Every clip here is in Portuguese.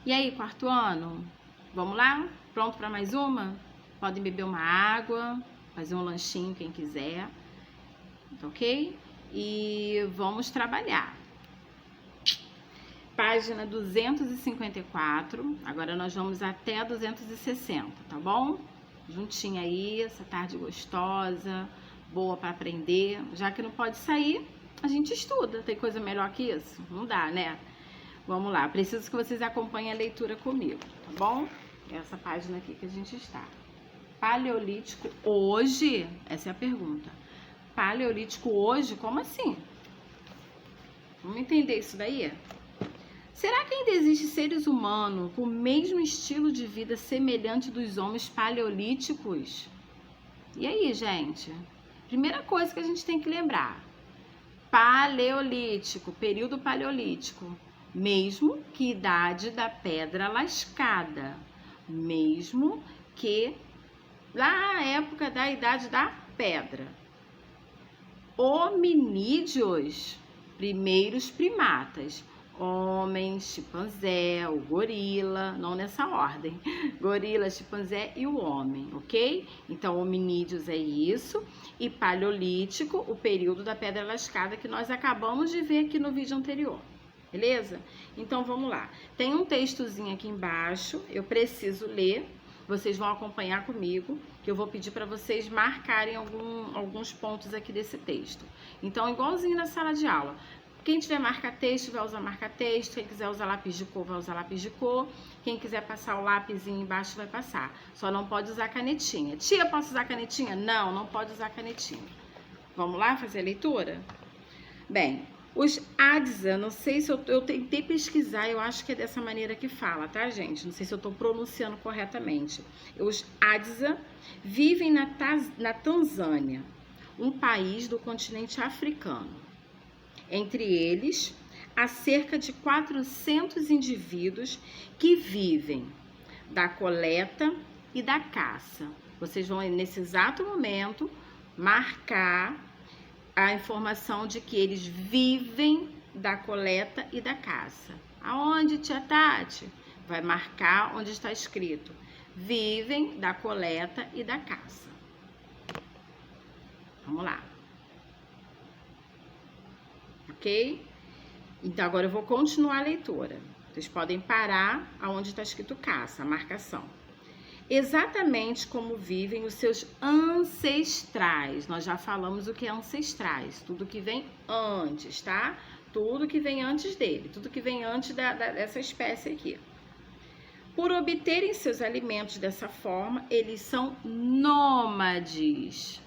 E aí, quarto ano? Vamos lá? Pronto para mais uma? Podem beber uma água, fazer um lanchinho quem quiser, ok? E vamos trabalhar. Página 254, agora nós vamos até 260, tá bom? Juntinho aí, essa tarde gostosa, boa para aprender. Já que não pode sair, a gente estuda. Tem coisa melhor que isso? Não dá, né? Vamos lá, preciso que vocês acompanhem a leitura comigo, tá bom? Essa página aqui que a gente está. Paleolítico hoje? Essa é a pergunta. Paleolítico hoje? Como assim? Vamos entender isso daí? Será que ainda existem seres humanos com o mesmo estilo de vida semelhante dos homens paleolíticos? E aí, gente? Primeira coisa que a gente tem que lembrar. Paleolítico, período paleolítico. Mesmo que idade da pedra lascada. Mesmo que lá na época da idade da pedra. Hominídeos, primeiros primatas. Homem, chimpanzé, o gorila, não nessa ordem. Gorila, chimpanzé e o homem, ok? Então, hominídeos é isso. E paleolítico, o período da pedra lascada que nós acabamos de ver aqui no vídeo anterior. Beleza? Então, vamos lá. Tem um textozinho aqui embaixo, eu preciso ler. Vocês vão acompanhar comigo, que eu vou pedir para vocês marcarem alguns pontos aqui desse texto. Então, igualzinho na sala de aula. Quem tiver marca-texto vai usar marca-texto, quem quiser usar lápis de cor vai usar lápis de cor, quem quiser passar o lápisinho embaixo vai passar. Só não pode usar canetinha. Tia, posso usar canetinha? Não, não pode usar canetinha. Vamos lá fazer a leitura? Bem, os Hadza, não sei se eu tentei pesquisar, eu acho que é dessa maneira que fala, tá, gente? Não sei se eu estou pronunciando corretamente. Os Hadza vivem na Tanzânia, um país do continente africano. Entre eles, há cerca de 400 indivíduos que vivem da coleta e da caça. Vocês vão, nesse exato momento, marcar a informação de que eles vivem da coleta e da caça. Aonde, tia Tati? Vai marcar onde está escrito. Vivem da coleta e da caça. Vamos lá. Ok? Então, agora eu vou continuar a leitura. Vocês podem parar aonde está escrito caça, a marcação. Exatamente como vivem os seus ancestrais. Nós já falamos o que é ancestrais. Tudo que vem antes, tá? Tudo que vem antes dele. Tudo que vem antes dessa espécie aqui. Por obterem seus alimentos dessa forma, eles são nômades.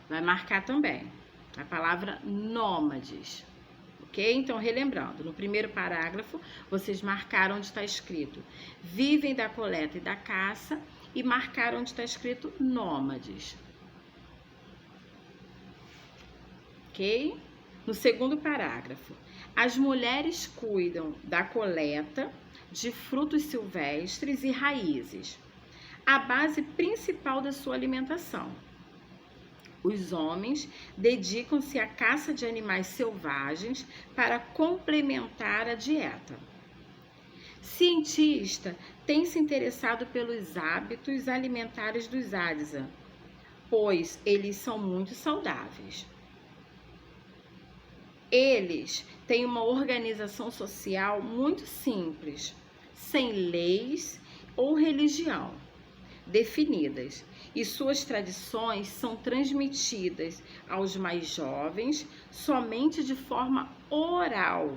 Vai marcar também a palavra nômades. Ok? Então, relembrando, no primeiro parágrafo, vocês marcaram onde está escrito vivem da coleta e da caça e marcaram onde está escrito nômades. Ok? No segundo parágrafo, as mulheres cuidam da coleta de frutos silvestres e raízes, a base principal da sua alimentação. Os homens dedicam-se à caça de animais selvagens para complementar a dieta. Cientista tem se interessado pelos hábitos alimentares dos Hadza, pois eles são muito saudáveis. Eles têm uma organização social muito simples, sem leis ou religião definidas, e suas tradições são transmitidas aos mais jovens somente de forma oral,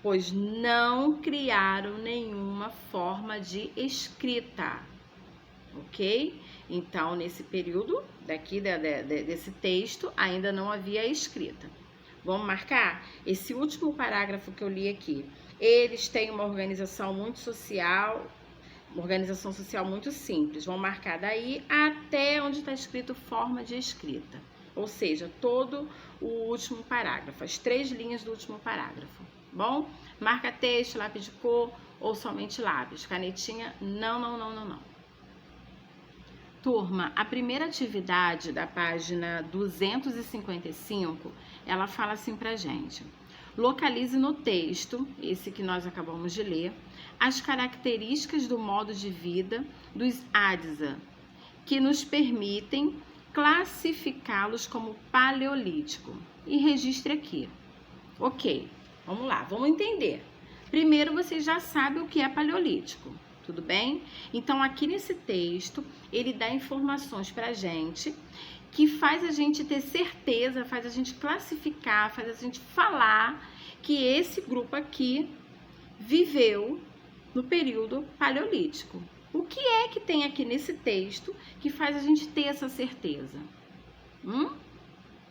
pois não criaram nenhuma forma de escrita, ok? Então, nesse período daqui desse texto, ainda não havia escrita. Vamos marcar esse último parágrafo que eu li aqui. Eles têm uma organização muito social, uma organização social muito simples. Vão marcar daí até onde está escrito forma de escrita. Ou seja, todo o último parágrafo, as 3 linhas do último parágrafo. Bom? Marca texto, lápis de cor ou somente lápis. Canetinha, não. Turma, a primeira atividade da página 255, ela fala assim pra gente. localize no texto, esse que nós acabamos de ler, as características do modo de vida dos Hadza, que nos permitem classificá-los como paleolítico. E registre aqui. Ok, vamos lá, vamos entender. Primeiro, vocês já sabem o que é paleolítico, tudo bem? Então, aqui nesse texto, ele dá informações pra gente que faz a gente ter certeza, faz a gente classificar, faz a gente falar que esse grupo aqui viveu no período paleolítico. O que é que tem aqui nesse texto que faz a gente ter essa certeza?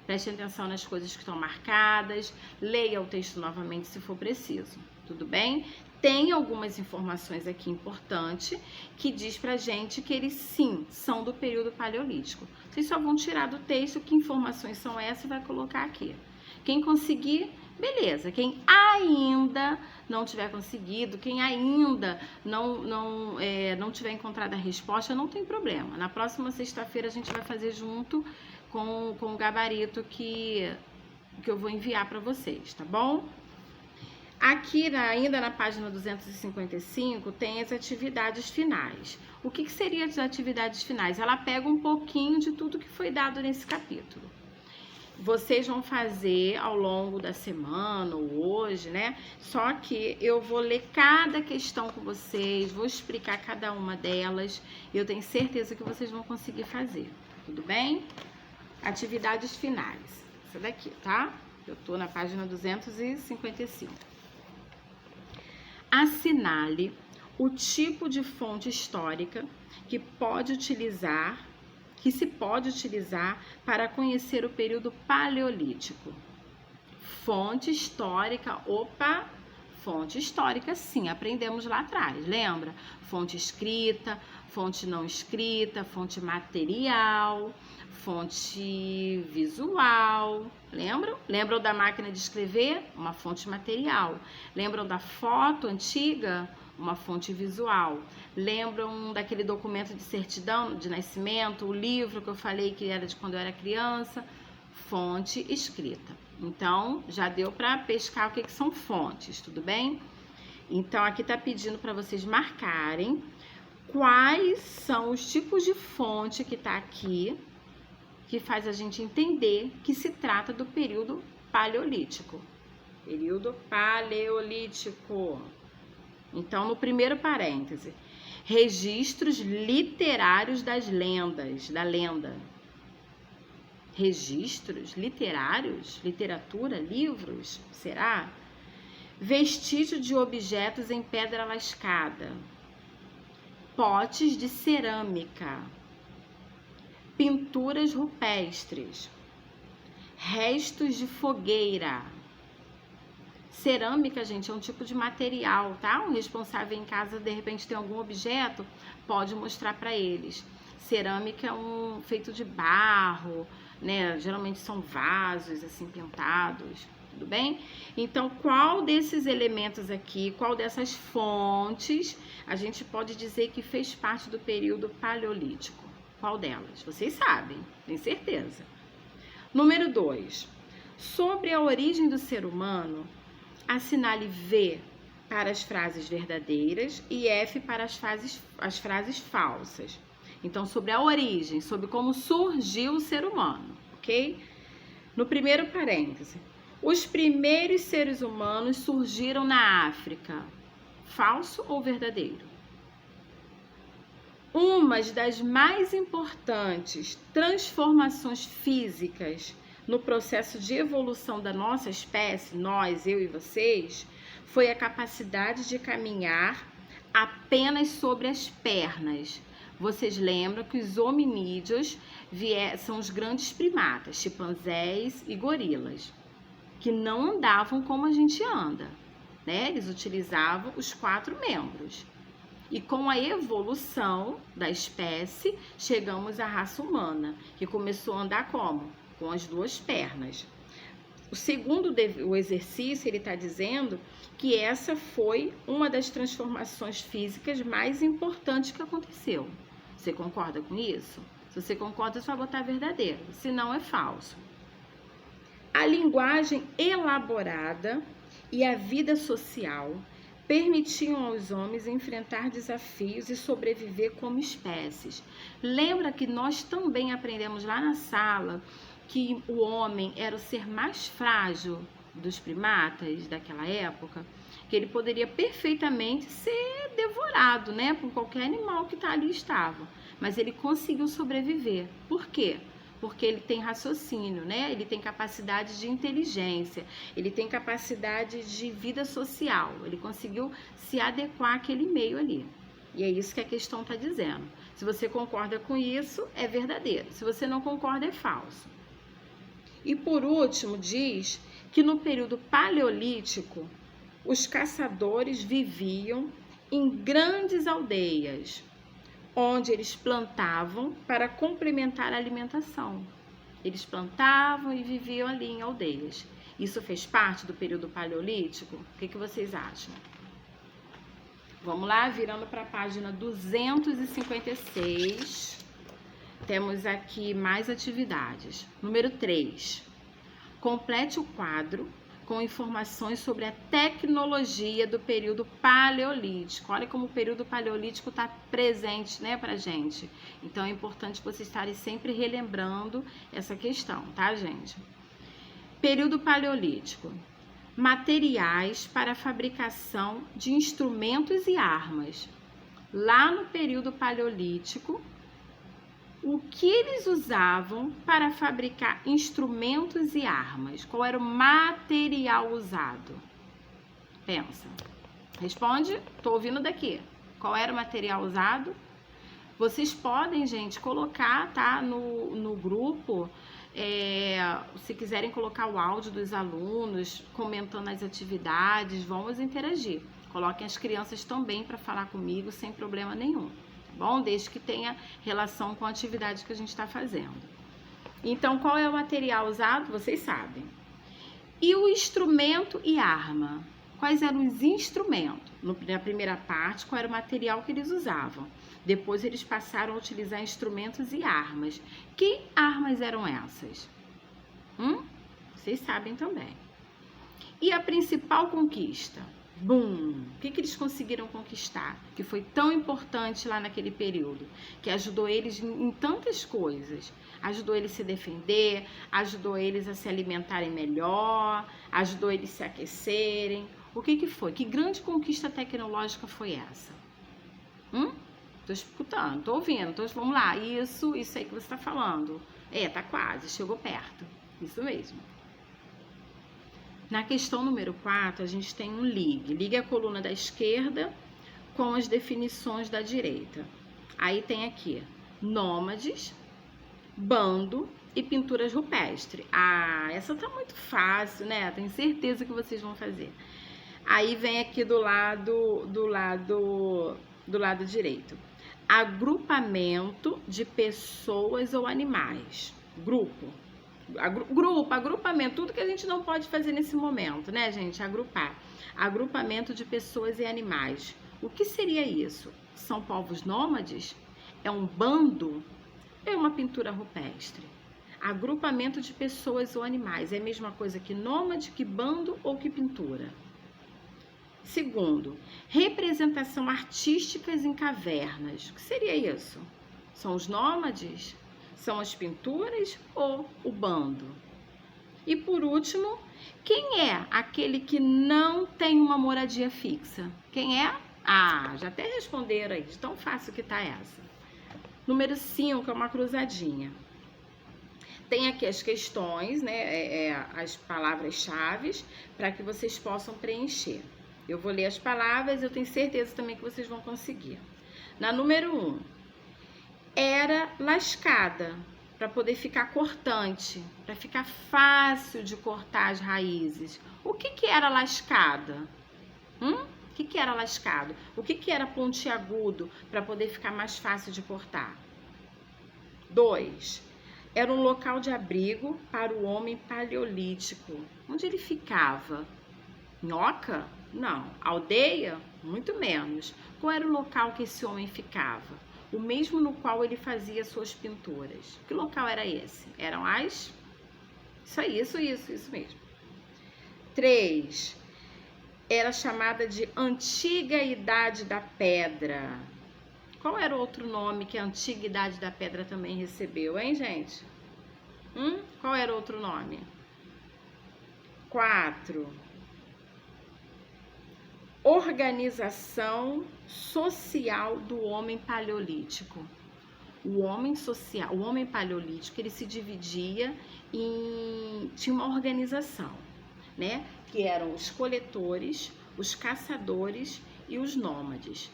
Preste atenção nas coisas que estão marcadas, leia o texto novamente se for preciso, tudo bem? Tem algumas informações aqui importantes que diz pra gente que eles sim são do período paleolítico. Vocês só vão tirar do texto que informações são essas e vai colocar aqui. Quem conseguir, beleza. Quem ainda não tiver conseguido, quem ainda não tiver encontrado a resposta, não tem problema. Na próxima sexta-feira a gente vai fazer junto com o gabarito que eu vou enviar para vocês, tá bom? Aqui, ainda na página 255, tem as atividades finais. O que seriam as atividades finais? Ela pega um pouquinho de tudo que foi dado nesse capítulo. Vocês vão fazer ao longo da semana ou hoje, né? Só que eu vou ler cada questão com vocês, vou explicar cada uma delas e eu tenho certeza que vocês vão conseguir fazer, tudo bem? Atividades finais. Essa daqui, tá? Eu tô na página 255. Assinale o tipo de fonte histórica que se pode utilizar para conhecer o período paleolítico. Fonte histórica, fonte histórica sim, aprendemos lá atrás, lembra? Fonte escrita, fonte não escrita, fonte material, fonte visual, lembram? Lembram da máquina de escrever? Uma fonte material. Lembram da foto antiga? Uma fonte visual. Lembram daquele documento de certidão de nascimento, o livro que eu falei que era de quando eu era criança? Fonte escrita. Então, já deu para pescar o que são fontes, tudo bem? Então, aqui tá pedindo para vocês marcarem quais são os tipos de fonte que tá aqui, que faz a gente entender que se trata do período paleolítico. Período paleolítico. Então, no primeiro parêntese, registros literários da lenda. Registros literários? Literatura? Livros? Será? Vestígio de objetos em pedra lascada. Potes de cerâmica. Pinturas rupestres. Restos de fogueira. Cerâmica, gente, é um tipo de material, tá? O responsável em casa, de repente, tem algum objeto, pode mostrar para eles. Cerâmica é feito de barro, né? Geralmente são vasos, assim, pintados, tudo bem? Então, qual desses elementos aqui, qual dessas fontes, a gente pode dizer que fez parte do período paleolítico? Qual delas? Vocês sabem, tenho certeza. Número 2. Sobre a origem do ser humano, assinale V para as frases verdadeiras e F para as frases falsas. Então, sobre a origem, sobre como surgiu o ser humano, ok? No primeiro parêntese, os primeiros seres humanos surgiram na África. Falso ou verdadeiro? Uma das mais importantes transformações físicas no processo de evolução da nossa espécie, nós, eu e vocês, foi a capacidade de caminhar apenas sobre as pernas. Vocês lembram que os hominídeos são os grandes primatas, chimpanzés e gorilas, que não andavam como a gente anda, né? Eles utilizavam os 4 membros. E com a evolução da espécie, chegamos à raça humana, que começou a andar como? Com as 2 pernas. O exercício, ele está dizendo que essa foi uma das transformações físicas mais importantes que aconteceu. Você concorda com isso? Se você concorda, você vai botar verdadeiro, senão é falso. A linguagem elaborada e a vida social permitiam aos homens enfrentar desafios e sobreviver como espécies. Lembra que nós também aprendemos lá na sala que o homem era o ser mais frágil dos primatas daquela época? Que ele poderia perfeitamente ser devorado, né, por qualquer animal que ali estava. Mas ele conseguiu sobreviver. Por quê? Porque ele tem raciocínio, né? Ele tem capacidade de inteligência, ele tem capacidade de vida social, ele conseguiu se adequar àquele meio ali. E é isso que a questão está dizendo. Se você concorda com isso, é verdadeiro. Se você não concorda, é falso. E por último, diz que no período paleolítico, os caçadores viviam em grandes aldeias, onde eles plantavam para complementar a alimentação. Eles plantavam e viviam ali em aldeias. Isso fez parte do período paleolítico? O que vocês acham? Vamos lá, virando para a página 256. Temos aqui mais atividades. Número 3. Complete o quadro com informações sobre a tecnologia do período paleolítico. Olha como o período paleolítico está presente, né, pra gente. Então é importante vocês estarem sempre relembrando essa questão, tá, gente? Período paleolítico. Materiais para a fabricação de instrumentos e armas. Lá no período paleolítico, o que eles usavam para fabricar instrumentos e armas? Qual era o material usado? Pensa. Responde. Tô ouvindo daqui. Qual era o material usado? Vocês podem, gente, colocar, tá, no grupo, se quiserem colocar o áudio dos alunos, comentando as atividades, vamos interagir. Coloquem as crianças também para falar comigo, sem problema nenhum. Bom, desde que tenha relação com a atividade que a gente está fazendo. Então, qual é o material usado? Vocês sabem. E o instrumento e arma? Quais eram os instrumentos? Na primeira parte, qual era o material que eles usavam? Depois, eles passaram a utilizar instrumentos e armas. Que armas eram essas? Vocês sabem também. E a principal conquista? Bum! O que eles conseguiram conquistar? Que foi tão importante lá naquele período, que ajudou eles em tantas coisas. Ajudou eles a se defender, ajudou eles a se alimentarem melhor, ajudou eles a se aquecerem. O que foi? Que grande conquista tecnológica foi essa? Tô escutando, tô ouvindo, vamos lá. Isso aí que você tá falando. Tá quase, chegou perto. Isso mesmo. Na questão número 4, a gente tem um ligue. Ligue a coluna da esquerda com as definições da direita. Aí tem aqui nômades, bando e pinturas rupestres. Essa tá muito fácil, né? Tenho certeza que vocês vão fazer. Aí vem aqui do lado direito. Agrupamento de pessoas ou animais. Agrupamento, tudo que a gente não pode fazer nesse momento, né, gente? Agrupamento de pessoas e animais. O que seria isso? São povos nômades? É um bando? É uma pintura rupestre? Agrupamento de pessoas ou animais. É a mesma coisa que nômade, que bando ou que pintura? Segundo, representação artísticas em cavernas. O que seria isso? São os nômades? São as pinturas ou o bando? E por último, quem é aquele que não tem uma moradia fixa? Quem é? Já até responderam aí, de tão fácil que tá essa. Número 5 é uma cruzadinha. Tem aqui as questões, né? As palavras-chave para que vocês possam preencher. Eu vou ler as palavras, eu tenho certeza também que vocês vão conseguir. Na número 1, era lascada, para poder ficar cortante, para ficar fácil de cortar as raízes. O que era lascada? O que era lascado? O que era pontiagudo, para poder ficar mais fácil de cortar? 2, era um local de abrigo para o homem paleolítico. Onde ele ficava? Nhoca? Não. Aldeia? Muito menos. Qual era o local que esse homem ficava? O mesmo no qual ele fazia suas pinturas. Que local era esse? Eram as... Isso aí, isso mesmo. 3. era chamada de Antiga Idade da Pedra. Qual era o outro nome que a Antiga Idade da Pedra também recebeu, hein, gente? Qual era o outro nome? 4. Organização social do homem paleolítico. O homem paleolítico, ele se dividia tinha uma organização, né? Que eram os coletores, os caçadores e os nômades.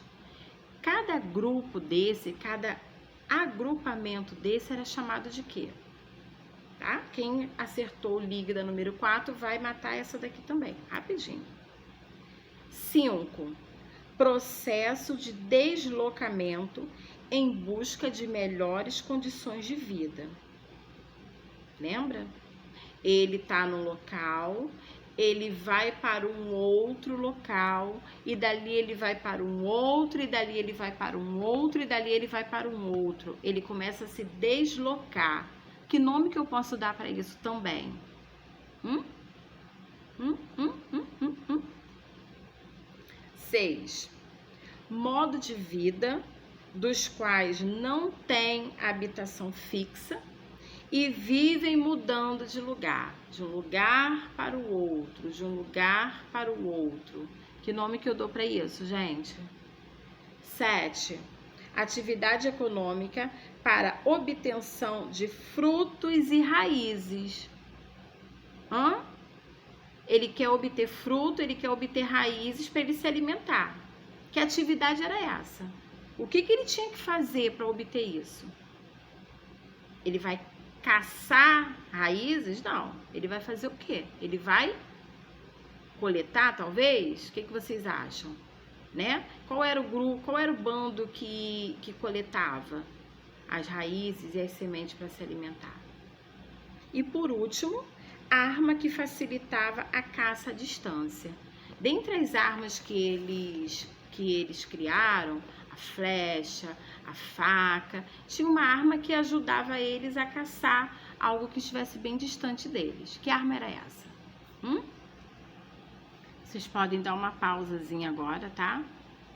Cada grupo desse, cada agrupamento desse era chamado de quê? Tá? Quem acertou o líguida número 4 vai matar essa daqui também, rapidinho. 5. Processo de deslocamento em busca de melhores condições de vida. Lembra? Ele está no local, ele vai para um outro local, e dali ele vai para um outro, e dali ele vai para um outro, e dali ele vai para um outro. Ele começa a se deslocar. Que nome que eu posso dar para isso também? 6. Modo de vida dos quais não tem habitação fixa e vivem mudando de um lugar para o outro, de um lugar para o outro. Que nome que eu dou para isso, gente? 7. Atividade econômica para obtenção de frutos e raízes. Ele quer obter fruto, ele quer obter raízes para ele se alimentar. Que atividade era essa? O que ele tinha que fazer para obter isso? Ele vai caçar raízes? Não. Ele vai fazer o quê? Ele vai coletar, talvez? O que vocês acham? Né? Qual era o grupo, qual era o bando que coletava as raízes e as sementes para se alimentar? E por último, arma que facilitava a caça à distância. Dentre as armas que eles criaram, a flecha, a faca, tinha uma arma que ajudava eles a caçar algo que estivesse bem distante deles. Que arma era essa? Vocês podem dar uma pausazinha agora, tá?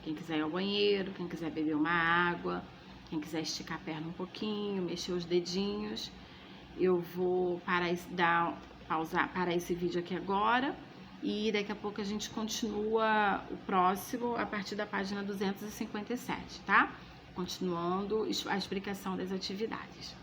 Quem quiser ir ao banheiro, quem quiser beber uma água, quem quiser esticar a perna um pouquinho, mexer os dedinhos. Eu vou parar esse vídeo aqui agora e daqui a pouco a gente continua o próximo a partir da página 257, tá? Continuando a explicação das atividades.